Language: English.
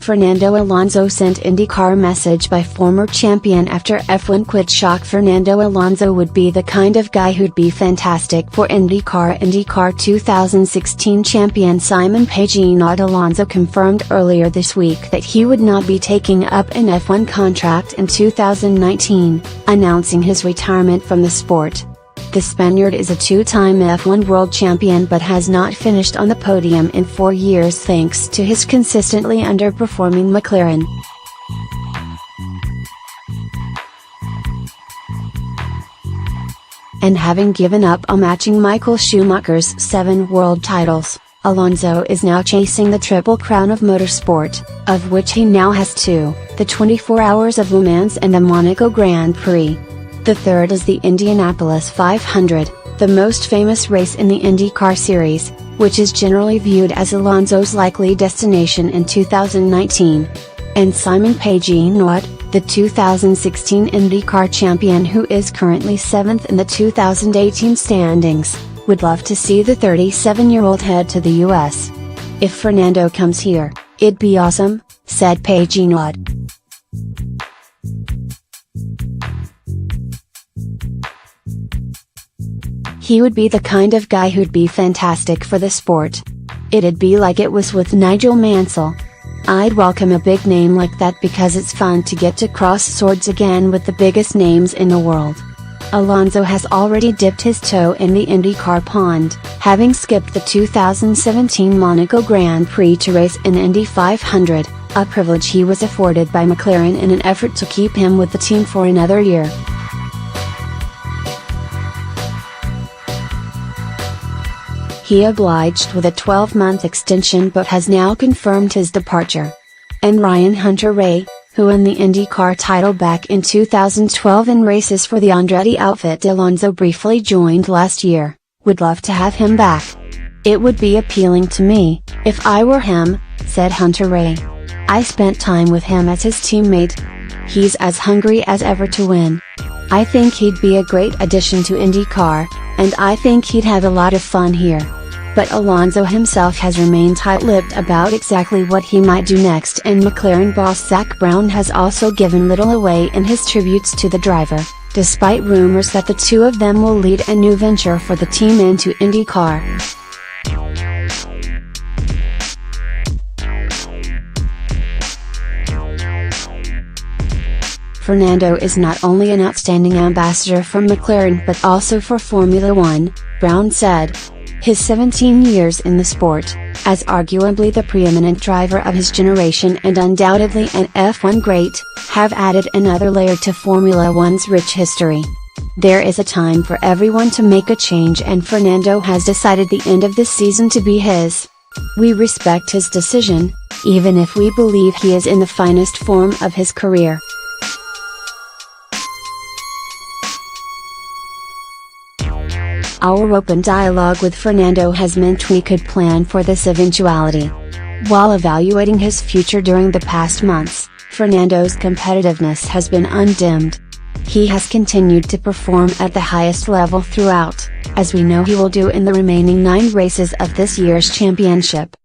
Fernando Alonso sent IndyCar message by former champion after F1 quit shock. Fernando Alonso would be the kind of guy who'd be fantastic for IndyCar. IndyCar 2016 champion Simon Pagenaud Alonso confirmed earlier this week that he would not be taking up an F1 contract in 2019, announcing his retirement from the sport. The Spaniard is a two-time F1 world champion but has not finished on the podium in 4 years thanks to his consistently underperforming McLaren. And having given up on matching Michael Schumacher's 7 world titles, Alonso is now chasing the triple crown of motorsport, of which he now has 2, the 24 Hours of Le Mans and the Monaco Grand Prix. The third is the Indianapolis 500, the most famous race in the IndyCar series, which is generally viewed as Alonso's likely destination in 2019. And Simon Pagenaud, the 2016 IndyCar champion who is currently 7th in the 2018 standings, would love to see the 37-year-old head to the US. "If Fernando comes here, it'd be awesome," said Pagenaud. "He would be the kind of guy who'd be fantastic for the sport. It'd be like it was with Nigel Mansell. I'd welcome a big name like that because it's fun to get to cross swords again with the biggest names in the world." Alonso has already dipped his toe in the IndyCar pond, having skipped the 2017 Monaco Grand Prix to race in Indy 500, a privilege he was afforded by McLaren in an effort to keep him with the team for another year. He obliged with a 12-month extension but has now confirmed his departure. And Ryan Hunter-Reay, who won the IndyCar title back in 2012 in races for the Andretti outfit Alonso briefly joined last year, would love to have him back. "It would be appealing to me, if I were him," said Hunter-Reay. "I spent time with him as his teammate. He's as hungry as ever to win. I think he'd be a great addition to IndyCar, and I think he'd have a lot of fun here." But Alonso himself has remained tight-lipped about exactly what he might do next, and McLaren boss Zak Brown has also given little away in his tributes to the driver, despite rumors that the two of them will lead a new venture for the team into IndyCar. Fernando is not only an outstanding ambassador for McLaren but also for Formula One, Brown said. His 17 years in the sport, as arguably the preeminent driver of his generation and undoubtedly an F1 great, have added another layer to Formula One's rich history. There is a time for everyone to make a change, and Fernando has decided the end of this season to be his. We respect his decision, even if we believe he is in the finest form of his career. Our open dialogue with Fernando has meant we could plan for this eventuality. While evaluating his future during the past months, Fernando's competitiveness has been undimmed. He has continued to perform at the highest level throughout, as we know he will do in the remaining 9 races of this year's championship.